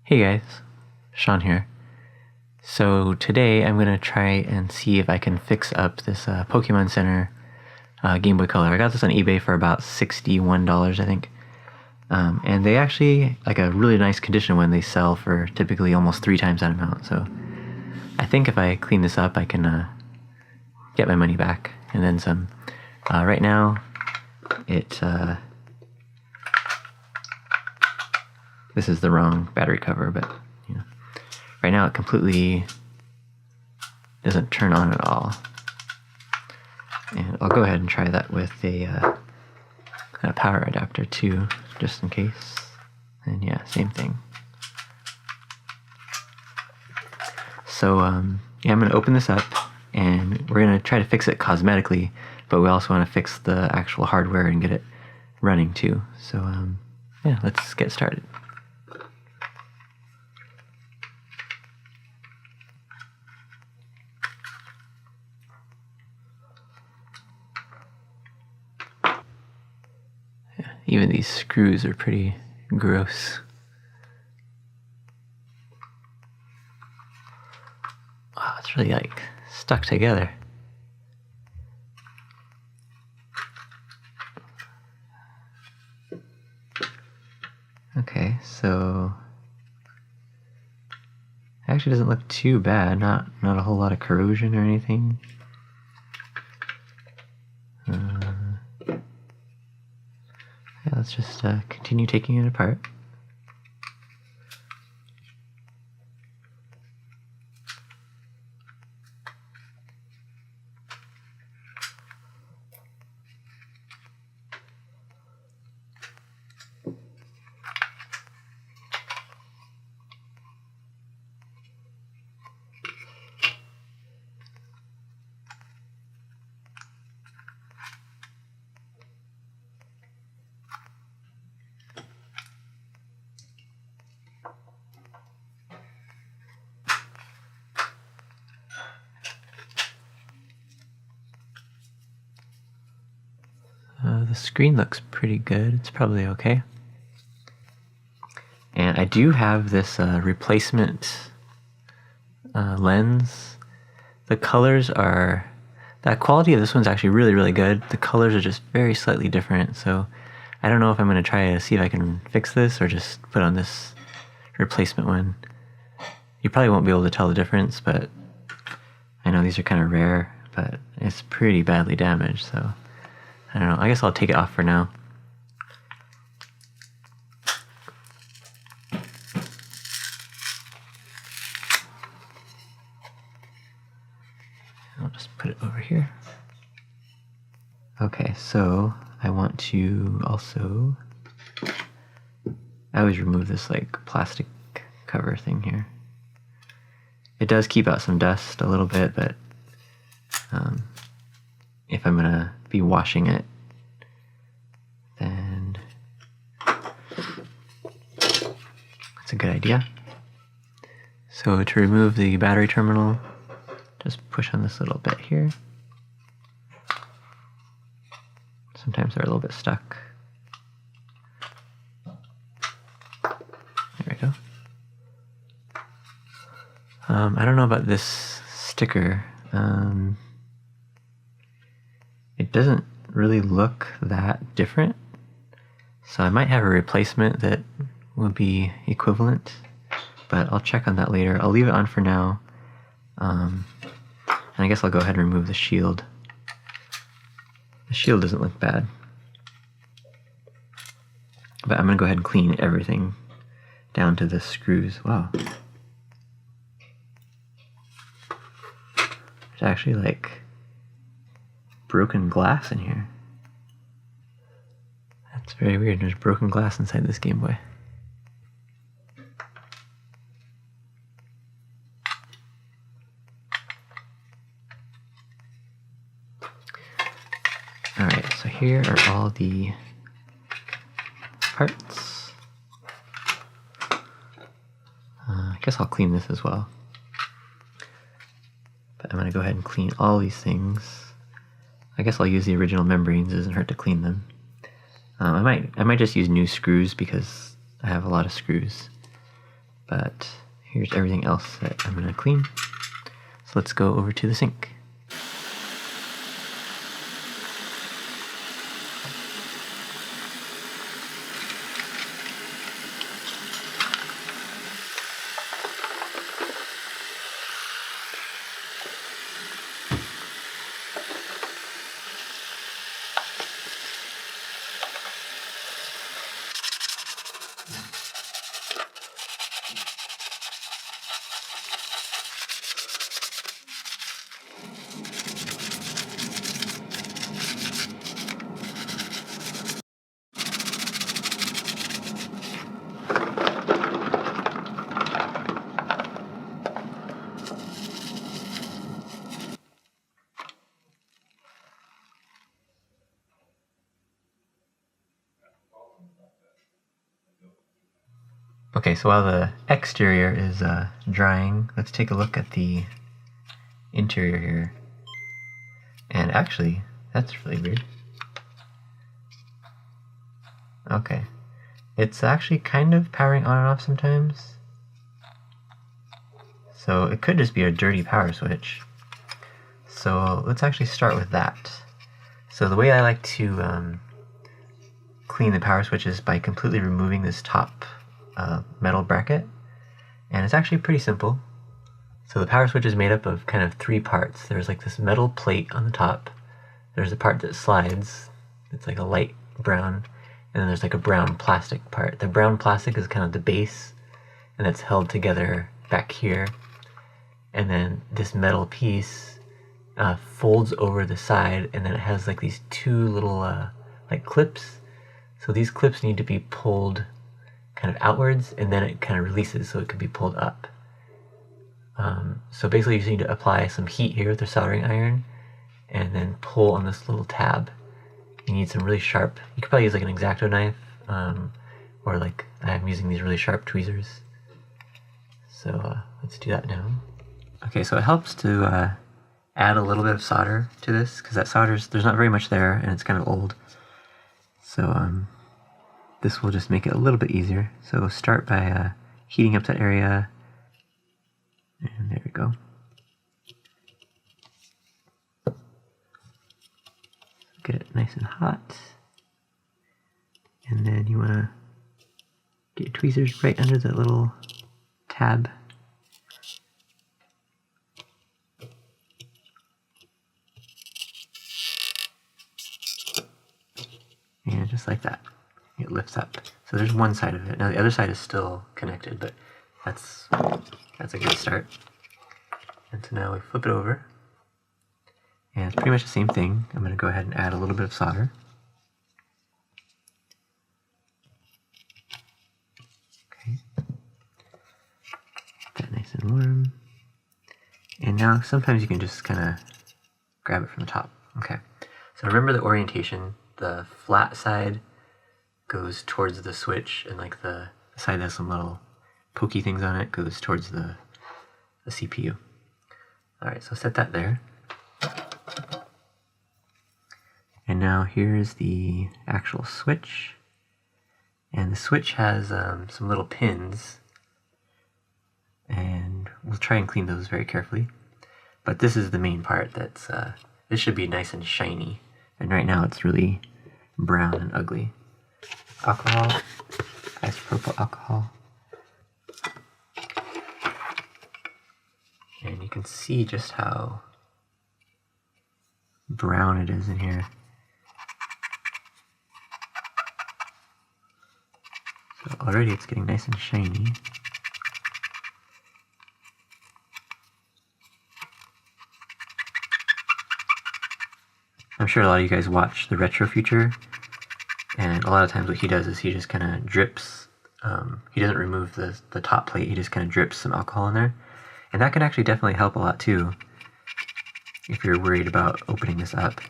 Hey guys, Sean here. So today I'm going to try and see if I can fix up this Pokemon Center Game Boy Color. I got this on eBay for about $61, I think. And they actually, like a really nice condition one, they sell for typically almost 3 times that amount. So I think if I clean this up, I can get my money back and then some. Right now, this is the wrong battery cover, but you know, right now it completely doesn't turn on at all. And I'll go ahead and try that with a power adapter too, just in case. And yeah, same thing. So yeah, I'm going to open this up and we're going to try to fix it cosmetically, but we also want to fix the actual hardware and get it running too. So yeah, let's get started. Even these screws are pretty gross. Wow, it's really like stuck together. Okay, so it actually doesn't look too bad. Not a whole lot of corrosion or anything. Yeah, let's just continue taking it apart. The screen looks pretty good. It's probably okay. And I do have this replacement lens. The colors are... That quality of this one's actually really, really good. The colors are just very slightly different. So I don't know if I'm going to try to see if I can fix this or just put on this replacement one. You probably won't be able to tell the difference, but I know these are kind of rare, but it's pretty badly damaged, so I don't know. I guess I'll take it off for now. I'll just put it over here. Okay, so I want to also... I always remove this like plastic cover thing here. It does keep out some dust a little bit, but if I'm gonna be washing it, then that's a good idea. So to remove the battery terminal, just push on this little bit here. Sometimes they're a little bit stuck. There we go. I don't know about this sticker. It doesn't really look that different, so I might have a replacement that will be equivalent, but I'll check on that later. I'll leave it on for now, and I guess I'll go ahead and remove the shield. The shield doesn't look bad, but I'm going to go ahead and clean everything down to the screws. Wow. There's actually like broken glass in here. That's very weird. There's broken glass inside this Game Boy. Alright, so here are all the parts. I guess I'll clean this as well. But I'm going to go ahead and clean all these things. I guess I'll use the original membranes. It doesn't hurt to clean them. I might just use new screws because I have a lot of screws. But here's everything else that I'm gonna clean. So let's go over to the sink. Okay, so while the exterior is drying, let's take a look at the interior here. And actually, that's really weird. Okay, it's actually kind of powering on and off sometimes. So it could just be a dirty power switch. So let's actually start with that. So the way I like to clean the power switch is by completely removing this top metal bracket, and it's actually pretty simple. So the power switch is made up of kind of three parts. There's like this metal plate on the top, there's a part that slides, it's like a light brown, and then there's like a brown plastic part. The brown plastic is kind of the base, and it's held together back here, and then this metal piece folds over the side, and then it has like these two little like clips. So these clips need to be pulled kind of outwards, and then it kind of releases so it can be pulled up. So basically you just need to apply some heat here with the soldering iron and then pull on this little tab. You need some really sharp, you could probably use like an X-Acto knife, or like I'm using these really sharp tweezers. So let's do that now. Okay, so it helps to add a little bit of solder to this, because that solder's, there's not very much there and it's kind of old. So this will just make it a little bit easier. So start by heating up that area, and there we go. Get it nice and hot, and then you want to get your tweezers right under the little tab. And just like that, it lifts up. So there's one side of it. Now the other side is still connected, but that's a good start. And so now we flip it over, and it's pretty much the same thing. I'm going to go ahead and add a little bit of solder. Okay, get that nice and warm. And now sometimes you can just kind of grab it from the top. Okay, so remember the orientation. The flat side goes towards the switch, and like the side that has some little pokey things on it goes towards the CPU. Alright, so set that there. And now here's the actual switch. And the switch has some little pins, and we'll try and clean those very carefully. But this is the main part that's, this should be nice and shiny. And right now it's really brown and ugly. Alcohol, isopropyl alcohol. And you can see just how brown it is in here. So already it's getting nice and shiny. I'm sure a lot of you guys watch the Retro Future, and a lot of times what he does is he just kind of drips, he doesn't remove the top plate, he just kind of drips some alcohol in there. And that can actually definitely help a lot too, if you're worried about opening this up.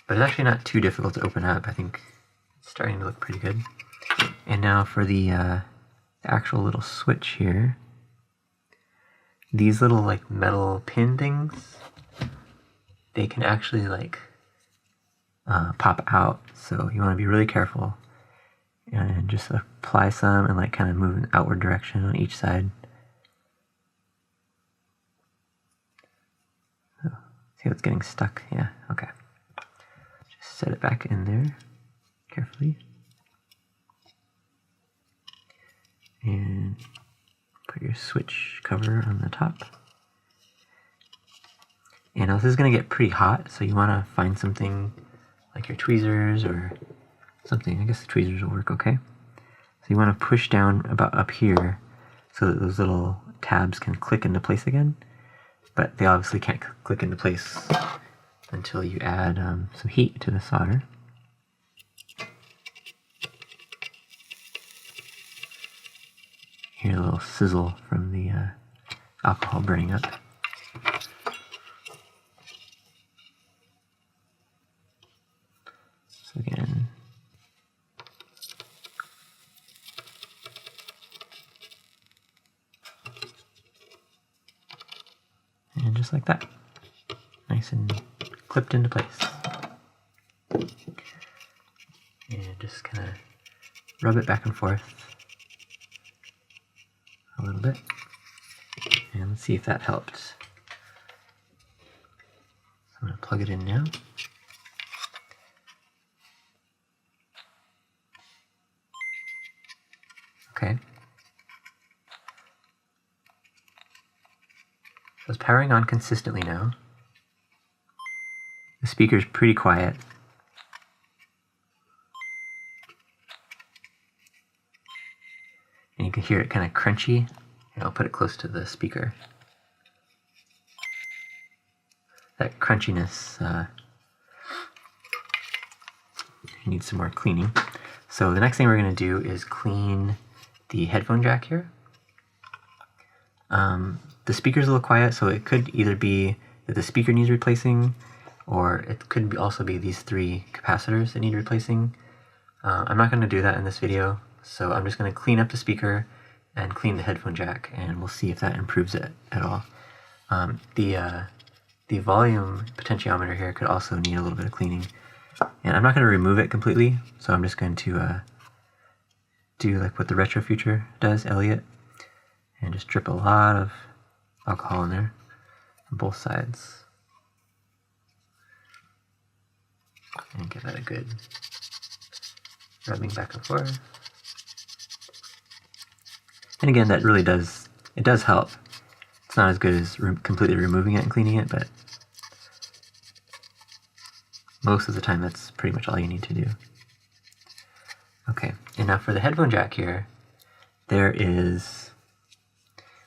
But it's actually not too difficult to open up. I think it's starting to look pretty good. And now for the actual little switch here. These little like metal pin things, they can actually like pop out, so you want to be really careful and just apply some and like kind of move in the outward direction on each side. See how it's getting stuck? Yeah, okay. Just set it back in there carefully. And put your switch cover on the top. And now this is going to get pretty hot, so you want to find something like your tweezers or something. I guess the tweezers will work okay. So you want to push down about up here so that those little tabs can click into place again. But they obviously can't click into place until you add some heat to the solder. Hear a little sizzle from the alcohol burning up. So again, and just like that, nice and clipped into place. And just kind of rub it back and forth a little bit, and let's see if that helped. So I'm going to plug it in now. Okay. So it's powering on consistently now. The speaker's pretty quiet. And you can hear it kind of crunchy. And I'll put it close to the speaker. That crunchiness needs some more cleaning. So the next thing we're going to do is clean the headphone jack here. The speaker's a little quiet, so it could either be that the speaker needs replacing, or it could also be these 3 capacitors that need replacing. I'm not going to do that in this video, so I'm just going to clean up the speaker and clean the headphone jack, and we'll see if that improves it at all. The volume potentiometer here could also need a little bit of cleaning, and I'm not going to remove it completely, so I'm just going to do like what the Retro Future does, Elliot, and just drip a lot of alcohol in there on both sides, and give that a good rubbing back and forth. And again, that really does help. It's not as good as completely removing it and cleaning it, but most of the time that's pretty much all you need to do. Okay, and now for the headphone jack here, there is,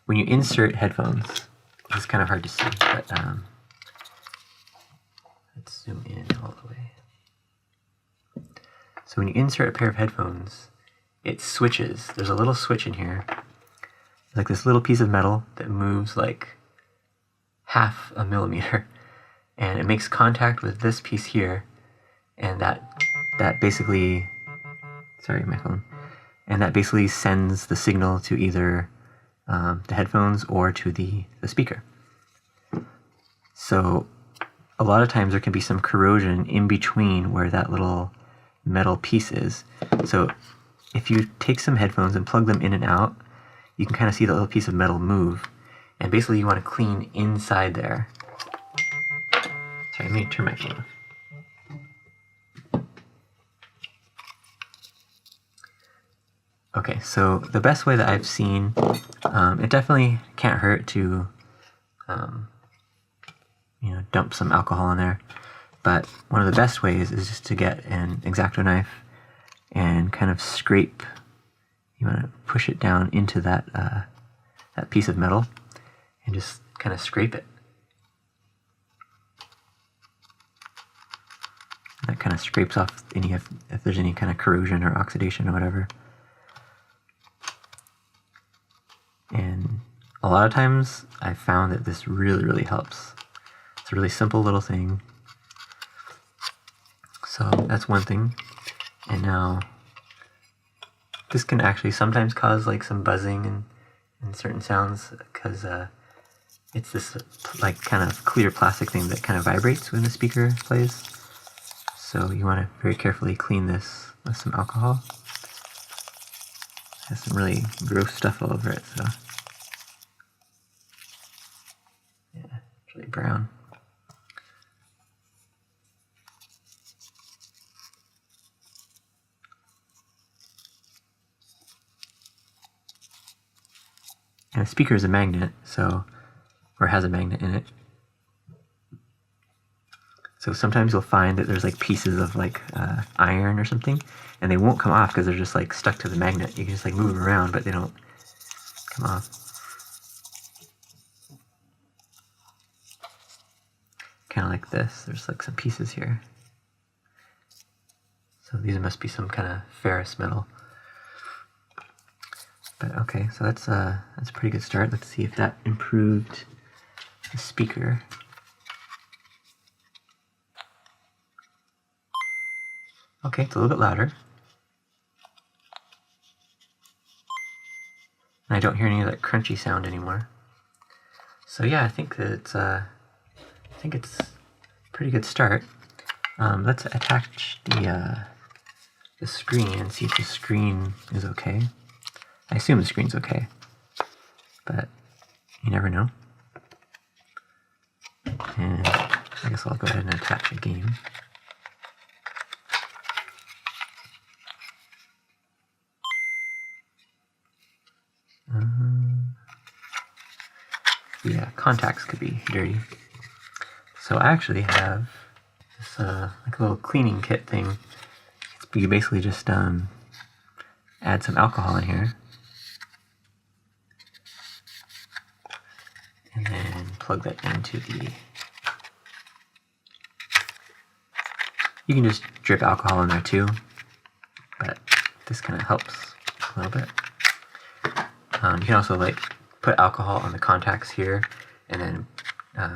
when you insert headphones, it's kind of hard to see, but let's zoom in all the way. So when you insert a pair of headphones, it switches. There's a little switch in here, like this little piece of metal that moves like half a millimeter, and it makes contact with this piece here, and that basically, sorry, my phone, and that basically sends the signal to either the headphones or to the speaker. So a lot of times there can be some corrosion in between where that little metal piece is. So if you take some headphones and plug them in and out, you can kind of see the little piece of metal move, and basically you want to clean inside there. Sorry, let me turn my phone off. Okay, so the best way that I've seen, it definitely can't hurt to dump some alcohol in there, but one of the best ways is just to get an X-Acto knife and kind of scrape. You want to push it down into that that piece of metal and just kind of scrape it. That kind of scrapes off any if there's any kind of corrosion or oxidation or whatever. And a lot of times I've found that this really helps. It's a really simple little thing. So that's one thing. And now this can actually sometimes cause like some buzzing and certain sounds, because it's this like kind of clear plastic thing that kind of vibrates when the speaker plays. So you want to very carefully clean this with some alcohol. It has some really gross stuff all over it, so yeah, it's really brown. And a speaker is a magnet, so, or has a magnet in it. So sometimes you'll find that there's like pieces of like iron or something, and they won't come off because they're just like stuck to the magnet. You can just like move them around, but they don't come off. Kind of like this. There's like some pieces here. So these must be some kind of ferrous metal. But okay, so that's a pretty good start. Let's see if that improved the speaker. Okay, it's a little bit louder. And I don't hear any of that crunchy sound anymore. So yeah, I think that it's a pretty good start. Let's attach the screen and see if the screen is okay. I assume the screen's okay, but you never know. And I guess I'll go ahead and attach a game. Yeah, contacts could be dirty. So I actually have this like a little cleaning kit thing. You basically just add some alcohol in here, and then plug that into the. You can just drip alcohol in there too, but this kind of helps a little bit. You can also like put alcohol on the contacts here, and then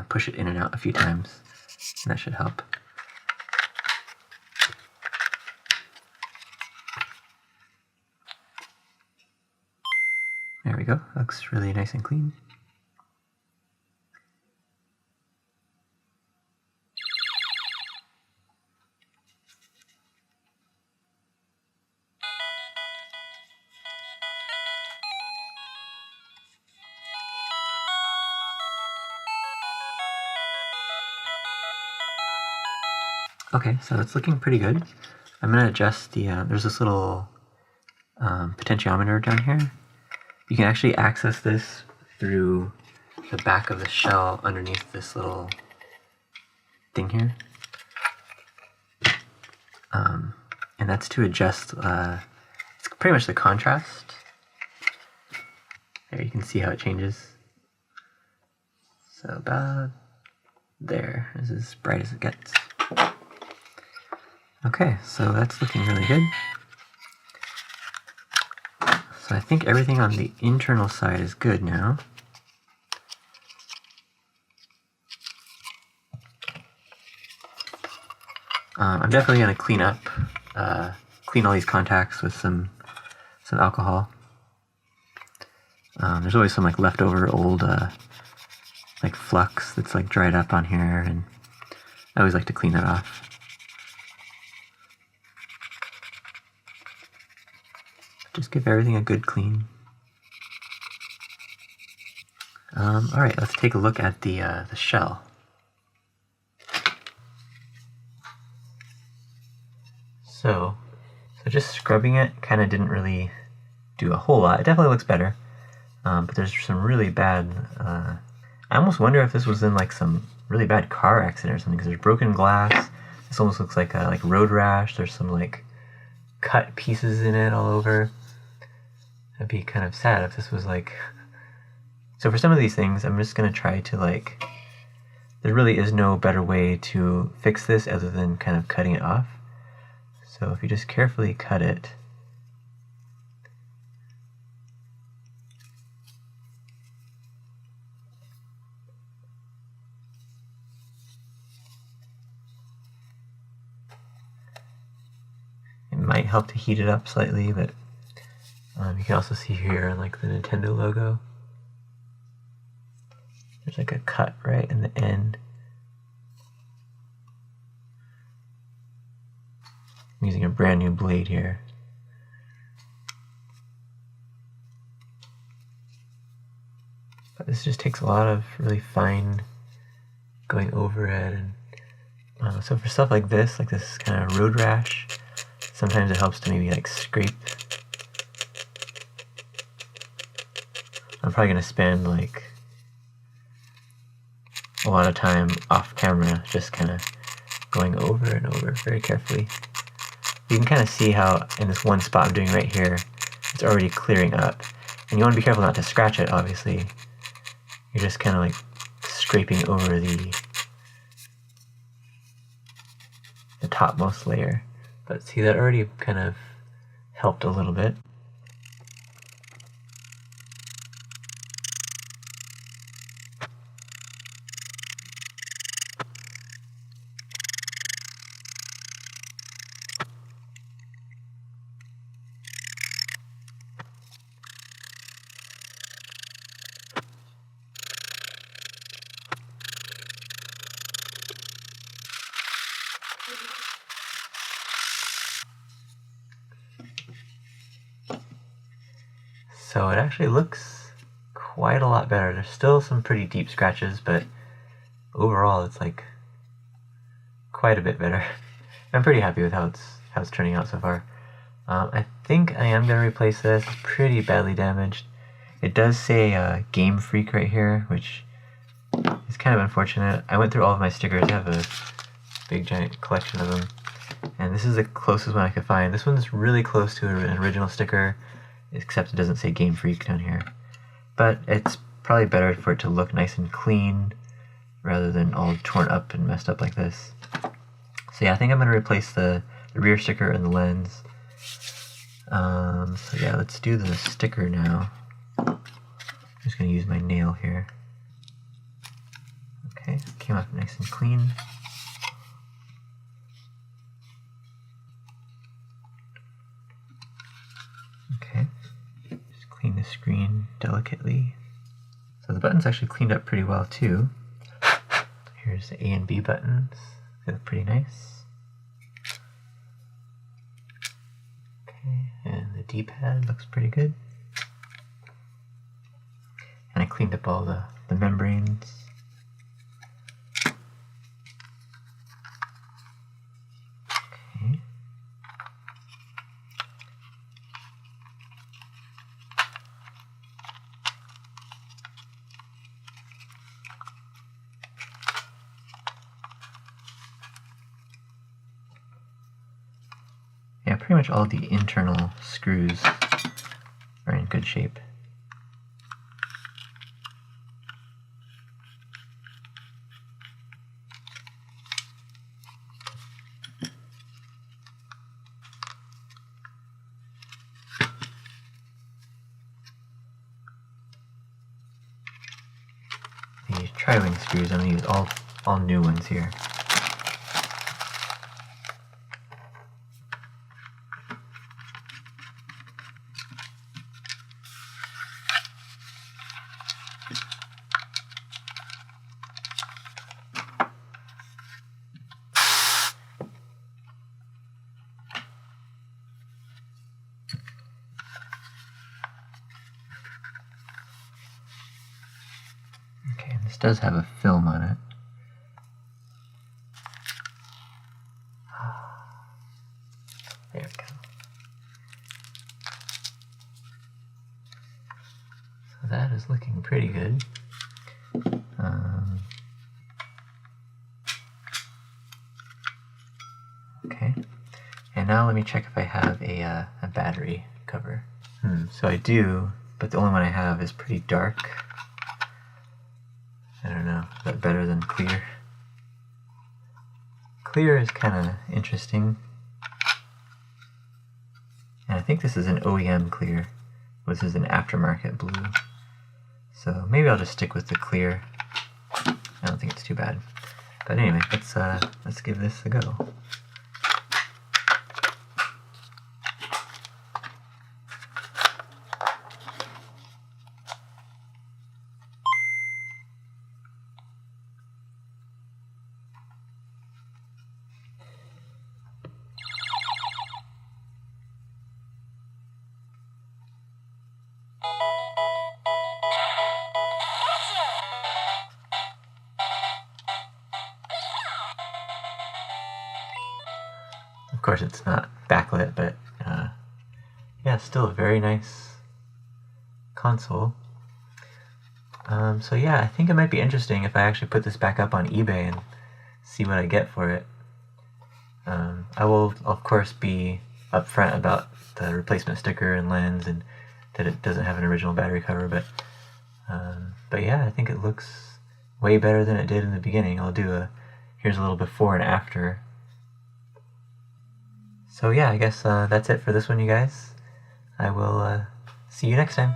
push it in and out a few times, and that should help. There we go. Looks really nice and clean. Okay, so it's looking pretty good. I'm going to adjust the, there's this little potentiometer down here. You can actually access this through the back of the shell underneath this little thing here. And that's to adjust, it's pretty much the contrast. There, you can see how it changes. So about there is as bright as it gets. Okay, so that's looking really good. So I think everything on the internal side is good now. I'm definitely going to clean up, clean all these contacts with some alcohol. There's always some like leftover old like flux that's like dried up on here, and I always like to clean that off. Just give everything a good clean. Alright, let's take a look at the shell. So just scrubbing it kind of didn't really do a whole lot. It definitely looks better, but there's some really bad, I almost wonder if this was in like some really bad car accident or something, because there's broken glass. This almost looks like a like road rash. There's some like cut pieces in it all over. That'd be kind of sad if this was like... So for some of these things, I'm just going to try to like... There really is no better way to fix this other than kind of cutting it off. So if you just carefully cut it... It might help to heat it up slightly, but... you can also see here like the Nintendo logo. There's like a cut right in the end. I'm using a brand new blade here. But this just takes a lot of really fine going over it. And so for stuff like this kind of road rash, sometimes it helps to maybe like scrape I'm probably going to spend like a lot of time off camera just kind of going over and over very carefully. You can kind of see how in this one spot I'm doing right here, it's already clearing up. And you want to be careful not to scratch it, obviously. You're just kind of like scraping over the topmost layer. But see, that already kind of helped a little bit. So it actually looks quite a lot better. There's still some pretty deep scratches, but overall it's like quite a bit better. I'm pretty happy with how it's turning out so far. I think I am going to replace this. It's pretty badly damaged. It does say Game Freak right here, which is kind of unfortunate. I went through all of my stickers. I have a big giant collection of them. And this is the closest one I could find. This one's really close to an original sticker, except it doesn't say Game Freak down here. But it's probably better for it to look nice and clean rather than all torn up and messed up like this. So yeah, I think I'm going to replace the rear sticker and the lens. So yeah, let's do the sticker now. I'm just going to use my nail here. Okay, came off nice and clean. Okay, just clean the screen delicately. So the buttons actually cleaned up pretty well too. Here's the A and B buttons. They look pretty nice. Okay, and the D-pad looks pretty good. And I cleaned up all the membranes. Okay. Yeah, pretty much all the internal screws are in good shape. The tri-wing screws, I'm going to use all new ones here. Okay, this does have a film on it. There we go. So that is looking pretty good. Okay, and now let me check if I have a battery cover. So I do, but the only one I have is pretty dark. I don't know, is that better than clear? Clear is kind of interesting. And I think this is an OEM clear. This is an aftermarket blue. So maybe I'll just stick with the clear. I don't think it's too bad. But anyway, let's give this a go. Of course it's not backlit, but yeah, still a very nice console. So yeah, I think it might be interesting if I actually put this back up on eBay and see what I get for it. I will, of course, be upfront about the replacement sticker and lens and that it doesn't have an original battery cover, but yeah, I think it looks way better than it did in the beginning. Here's a little before and after. So yeah, I guess that's it for this one, you guys. I will see you next time.